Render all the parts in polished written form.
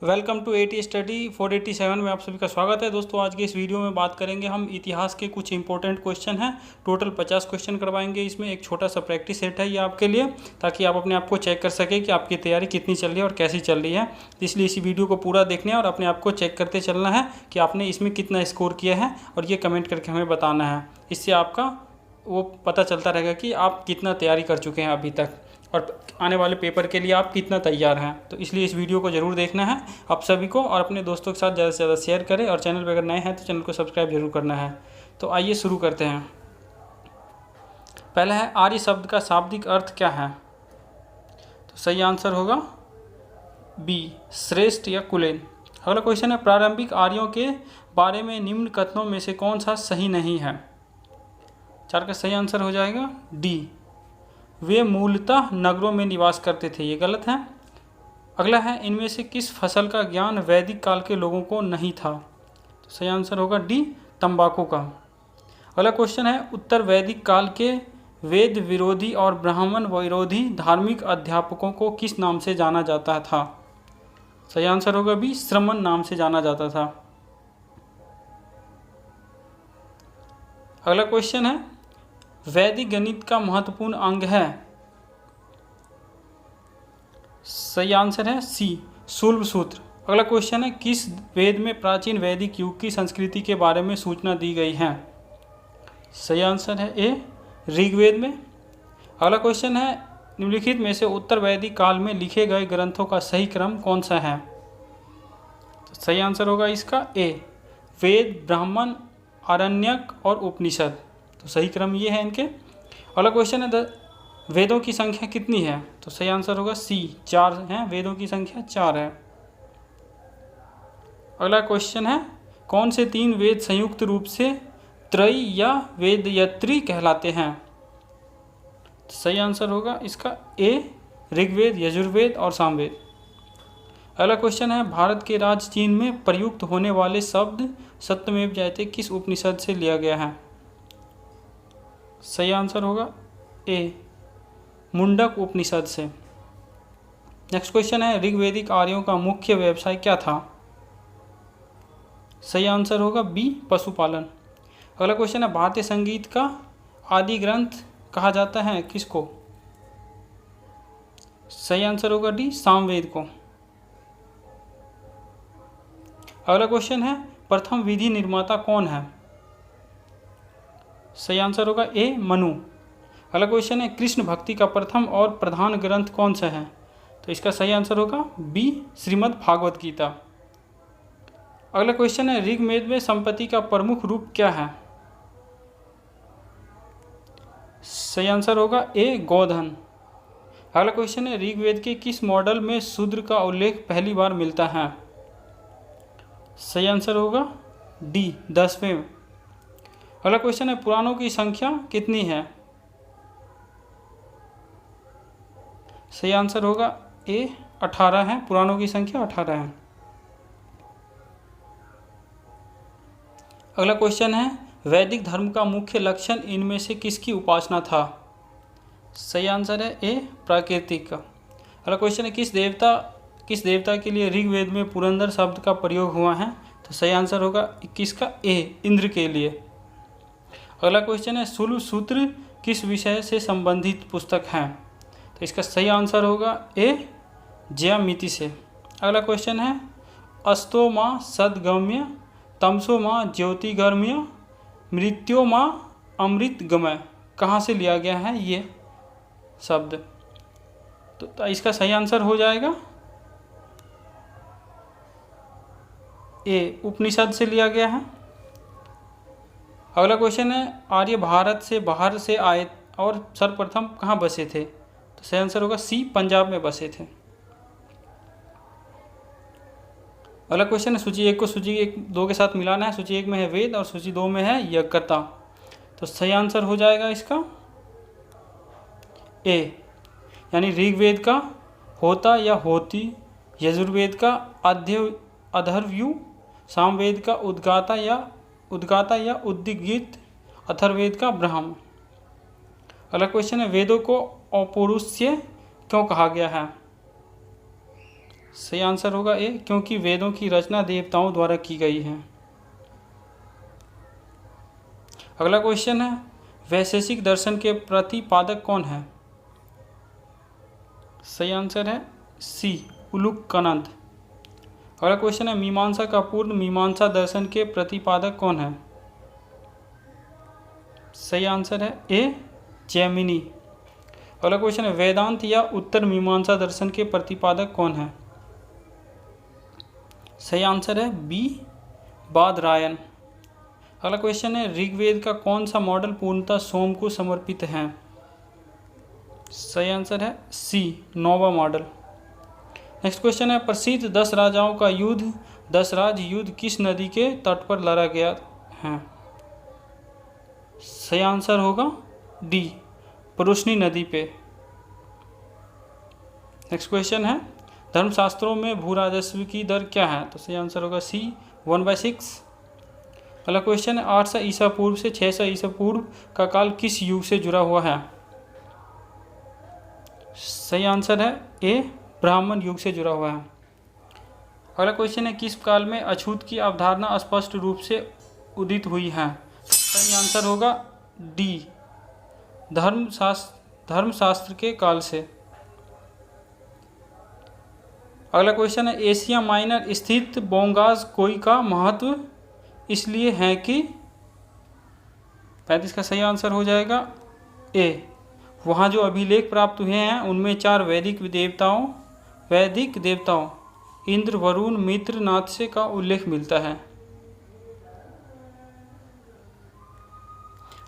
Welcome to eighty study 487 में आप सभी का स्वागत है। दोस्तों आज के इस वीडियो में बात करेंगे हम इतिहास के कुछ इंपॉर्टेंट क्वेश्चन हैं। टोटल 50 क्वेश्चन करवाएंगे। इसमें एक छोटा सा प्रैक्टिस सेट है ये आपके लिए, ताकि आप अपने आप को चेक कर सकें कि आपकी तैयारी कितनी चल रही है और कैसी चल रही है। इसलिए इसी वीडियो को पूरा देखना है और अपने आप को चेक करते चलना है कि आपने इसमें कितना स्कोर किया है, और ये कमेंट करके हमें बताना है। इससे आपका वो पता चलता रहेगा कि आप कितना तैयारी कर चुके हैं अभी तक, और आने वाले पेपर के लिए आप कितना तैयार हैं। तो इसलिए इस वीडियो को ज़रूर देखना है आप सभी को, और अपने दोस्तों के साथ ज़्यादा से ज़्यादा शेयर करें, और चैनल पर अगर नए हैं तो चैनल को सब्सक्राइब जरूर करना है। तो आइए शुरू करते हैं। पहला है, आर्य शब्द का शाब्दिक अर्थ क्या है? तो सही आंसर होगा बी, श्रेष्ठ या कुलीन। अगला क्वेश्चन है, प्रारंभिक आर्यों के बारे में निम्न कथनों में से कौन सा सही नहीं है? 4 का सही आंसर हो जाएगा डी, वे मूलतः नगरों में निवास करते थे। ये गलत है। अगला है, इनमें से किस फसल का ज्ञान वैदिक काल के लोगों को नहीं था? तो सही आंसर होगा डी, तंबाकू का। अगला क्वेश्चन है, उत्तर वैदिक काल के वेद विरोधी और ब्राह्मण विरोधी धार्मिक अध्यापकों को किस नाम से जाना जाता था? सही आंसर होगा बी, श्रमण नाम से जाना जाता था। अगला क्वेश्चन है, वैदिक गणित का महत्वपूर्ण अंग है? सही आंसर है सी, शूल्ब सूत्र। अगला क्वेश्चन है, किस वेद में प्राचीन वैदिक युग की संस्कृति के बारे में सूचना दी गई है? सही आंसर है ए, ऋग्वेद में। अगला क्वेश्चन है, निम्नलिखित में से उत्तर वैदिक काल में लिखे गए ग्रंथों का सही क्रम कौन सा है? तो सही आंसर होगा इसका ए, वेद, ब्राह्मण, आरण्यक और उपनिषद। तो सही क्रम ये है इनके। अगला क्वेश्चन है, वेदों की संख्या कितनी है? तो सही आंसर होगा सी, 4 हैं। वेदों की संख्या 4 है। अगला क्वेश्चन है, कौन से 3 वेद संयुक्त रूप से त्रयी या वेदयत्री कहलाते हैं? तो सही आंसर होगा इसका ए, ऋग्वेद, यजुर्वेद और सामवेद। अगला क्वेश्चन है, भारत के राज्य चीन में प्रयुक्त होने वाले शब्द सत्यमेव जयते किस उपनिषद से लिया गया है? सही आंसर होगा ए, मुंडक उपनिषद से। नेक्स्ट क्वेश्चन है, ऋग्वेदिक आर्यों का मुख्य व्यवसाय क्या था? सही आंसर होगा बी, पशुपालन। अगला क्वेश्चन है, भारतीय संगीत का आदि ग्रंथ कहा जाता है किसको? सही आंसर होगा डी, सामवेद को। अगला क्वेश्चन है, प्रथम विधि निर्माता कौन है? सही आंसर होगा ए, मनु। अगला क्वेश्चन है, कृष्ण भक्ति का प्रथम और प्रधान ग्रंथ कौन सा है? तो इसका सही आंसर होगा बी, श्रीमद् भागवत गीता। अगला क्वेश्चन है, ऋग्वेद में संपत्ति का प्रमुख रूप क्या है? सही आंसर होगा ए, गोधन। अगला क्वेश्चन है, ऋग्वेद के किस मॉडल में शूद्र का उल्लेख पहली बार मिलता है? सही आंसर होगा डी, 10वें। अगला क्वेश्चन है, पुराणों की संख्या कितनी है? सही आंसर होगा ए, 18 है। पुराणों की संख्या 18 है। अगला क्वेश्चन है, वैदिक धर्म का मुख्य लक्षण इनमें से किसकी उपासना था? सही आंसर है ए, प्राकृतिक का। अगला क्वेश्चन है, किस देवता के लिए ऋग्वेद में पुरंदर शब्द का प्रयोग हुआ है? तो सही आंसर होगा 21 का ए, इंद्र के लिए। अगला क्वेश्चन है, शूल्ब सूत्र किस विषय से संबंधित पुस्तक है? तो इसका सही आंसर होगा ए, ज्यामिति से। अगला क्वेश्चन है, अस्तो माँ सदगम्य, तमसो माँ ज्योतिगम्य, मृत्यो माँ अमृतगमय, कहाँ से लिया गया है ये शब्द? तो इसका सही आंसर हो जाएगा ए, उपनिषद से लिया गया है। अगला क्वेश्चन है, आर्य भारत से बाहर से आए और सर्वप्रथम कहाँ बसे थे? तो सही आंसर होगा सी, पंजाब में बसे थे। अगला क्वेश्चन है, सूची 1 को सूची 2 के साथ मिलाना है। सूची 1 में है वेद और सूची 2 में है यज्ञकर्ता। तो सही आंसर हो जाएगा इसका ए, यानी ऋग्वेद का होता या होती, यजुर्वेद का अधर्व्यू, सामवेद का उद्गाता या उद्गीत, अथर्ववेद का ब्राह्म। अगला क्वेश्चन है, वेदों को अपौरुषेय क्यों कहा गया है? सही आंसर होगा ए, क्योंकि वेदों की रचना देवताओं द्वारा की गई है। अगला क्वेश्चन है, वैशेषिक दर्शन के प्रतिपादक कौन है? सही आंसर है सी, उलूकनंद। अगला क्वेश्चन है, मीमांसा का पूर्ण मीमांसा दर्शन के प्रतिपादक कौन है? सही आंसर है ए, जैमिनी। अगला क्वेश्चन है, वेदांत या उत्तर मीमांसा दर्शन के प्रतिपादक कौन है? सही आंसर है बी, बादरायण। अगला क्वेश्चन है, ऋग्वेद का कौन सा मॉडल पूर्णतः सोम को समर्पित है? सही आंसर है सी, नौवां मॉडल। नेक्स्ट क्वेश्चन है, प्रसिद्ध 10 राजाओं का युद्ध दशराज युद्ध किस नदी के तट पर लड़ा गया है? सही आंसर होगा डी, पुरुषनी नदी पे। नेक्स्ट क्वेश्चन है, धर्मशास्त्रों में भू राजस्व की दर क्या है? तो सही आंसर होगा सी, 1/6। अगला क्वेश्चन है, 800 ईसा पूर्व से 600 ईसा पूर्व का काल किस युग से जुड़ा हुआ है? सही आंसर है ए, ब्राह्मण युग से जुड़ा हुआ है। अगला क्वेश्चन है, किस काल में अछूत की अवधारणा स्पष्ट रूप से उदित हुई है? सही आंसर होगा डी, धर्मशास्त्र के काल से। अगला क्वेश्चन है, एशिया माइनर स्थित बोंगाज कोई का महत्व इसलिए है कि 35 का सही आंसर हो जाएगा ए, वहाँ जो अभिलेख प्राप्त हुए हैं उनमें 4 वैदिक देवताओं इंद्र, वरुण, मित्र, नाथसे का उल्लेख मिलता है।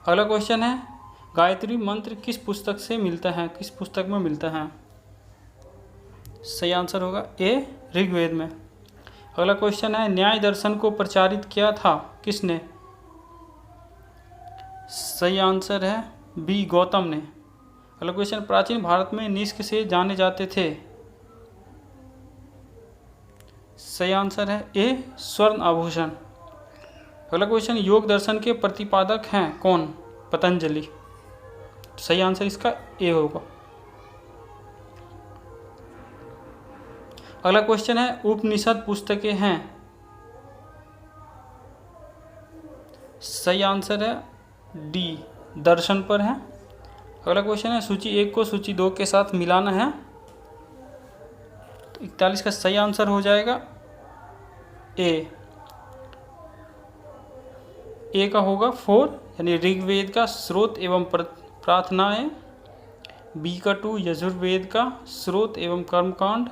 अगला क्वेश्चन है, गायत्री मंत्र किस पुस्तक से मिलता है, किस पुस्तक में मिलता है? सही आंसर होगा ए, ऋग्वेद में। अगला क्वेश्चन है, न्याय दर्शन को प्रचारित किया था किसने? सही आंसर है बी, गौतम ने। अगला क्वेश्चन, प्राचीन भारत में निष्क से जाने जाते थे? सही आंसर है ए, स्वर्ण आभूषण। अगला क्वेश्चन, योग दर्शन के प्रतिपादक हैं कौन? पतंजलि। सही आंसर इसका ए होगा। अगला क्वेश्चन है, उपनिषद पुस्तकें हैं? सही आंसर है डी, दर्शन पर है। अगला क्वेश्चन है, सूची 1 को सूची 2 के साथ मिलाना है। तो 41 का सही आंसर हो जाएगा ए का होगा 4, यानी ऋग्वेद का स्रोत एवं प्रार्थनाएं, बी का 2 यजुर्वेद का स्रोत एवं कर्मकांड,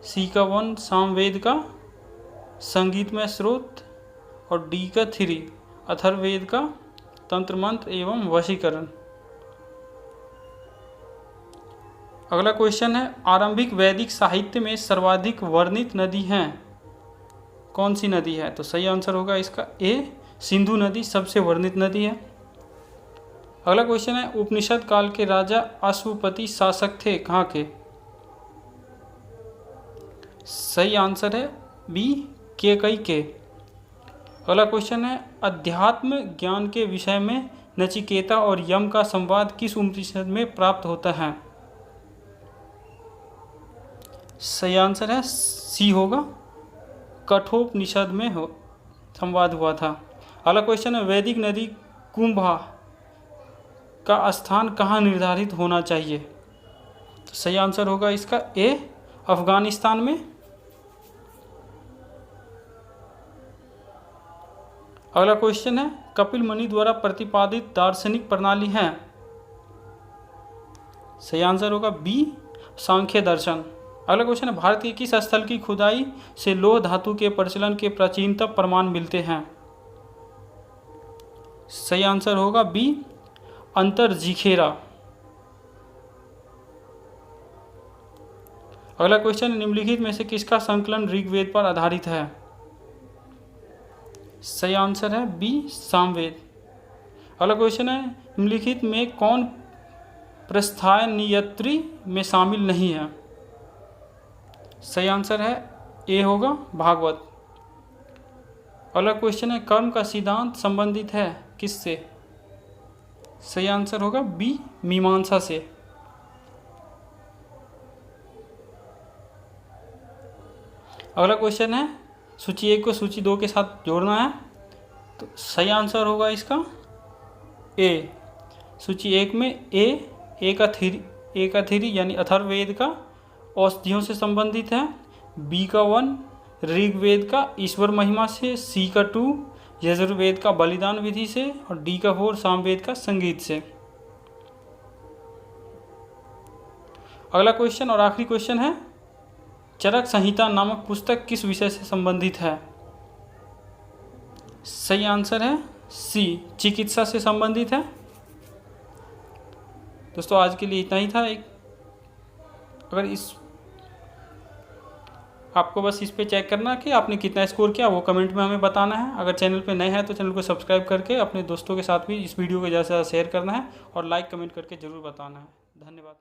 सी का 1 सामवेद का संगीतमय स्रोत और डी का 3 अथर्ववेद का तंत्र मंत्र एवं वशीकरण। अगला क्वेश्चन है, आरंभिक वैदिक साहित्य में सर्वाधिक वर्णित नदी है कौन सी नदी है? तो सही आंसर होगा इसका ए, सिंधु नदी सबसे वर्णित नदी है। अगला क्वेश्चन है, उपनिषद काल के राजा अश्वपति शासक थे कहाँ के? सही आंसर है बी, केकई के। अगला क्वेश्चन है, अध्यात्म ज्ञान के विषय में नचिकेता और यम का संवाद किस उपनिषद में प्राप्त होता है? सही आंसर है सी होगा, कठोपनिषद में संवाद हुआ था। अगला क्वेश्चन है, वैदिक नदी कुंभा का स्थान कहाँ निर्धारित होना चाहिए? तो सही आंसर होगा इसका ए, अफगानिस्तान में। अगला क्वेश्चन है, कपिल मुनि द्वारा प्रतिपादित दार्शनिक प्रणाली है? सही आंसर होगा बी, सांख्य दर्शन। अगला क्वेश्चन है, भारत के किस स्थल की खुदाई से लौह धातु के प्रचलन के प्राचीनतम प्रमाण मिलते हैं? सही आंसर होगा बी, अंतरजीखेरा। अगला क्वेश्चन, निम्नलिखित में से किसका संकलन ऋग्वेद पर आधारित है? सही आंसर है बी, सामवेद। अगला क्वेश्चन है, निम्नलिखित में कौन प्रस्थानियत्री में शामिल नहीं है? सही आंसर है ए होगा, भागवत। अगला क्वेश्चन है, कर्म का सिद्धांत संबंधित है किससे? सही आंसर होगा बी, मीमांसा से। अगला क्वेश्चन है सूची 1 को सूची 2 के साथ जोड़ना है, तो सही आंसर होगा इसका ए। सूची 1 में ए का थ्री यानी अथर्ववेद का औषधियों से संबंधित है, बी का 1 ऋग्वेद का ईश्वर महिमा से, सी का 2 यजुर्वेद का बलिदान विधि से और डी का 4 सामवेद का संगीत से। अगला क्वेश्चन और आखिरी क्वेश्चन है चरक संहिता नामक पुस्तक किस विषय से संबंधित है? सही आंसर है सी, चिकित्सा से संबंधित है। दोस्तों आज के लिए इतना ही था। अगर आपको बस इस पे चेक करना कि आपने कितना स्कोर किया वो कमेंट में हमें बताना है। अगर चैनल पे नए हैं तो चैनल को सब्सक्राइब करके अपने दोस्तों के साथ भी इस वीडियो को ज़्यादा से ज़्यादा शेयर करना है और लाइक कमेंट करके ज़रूर बताना है। धन्यवाद।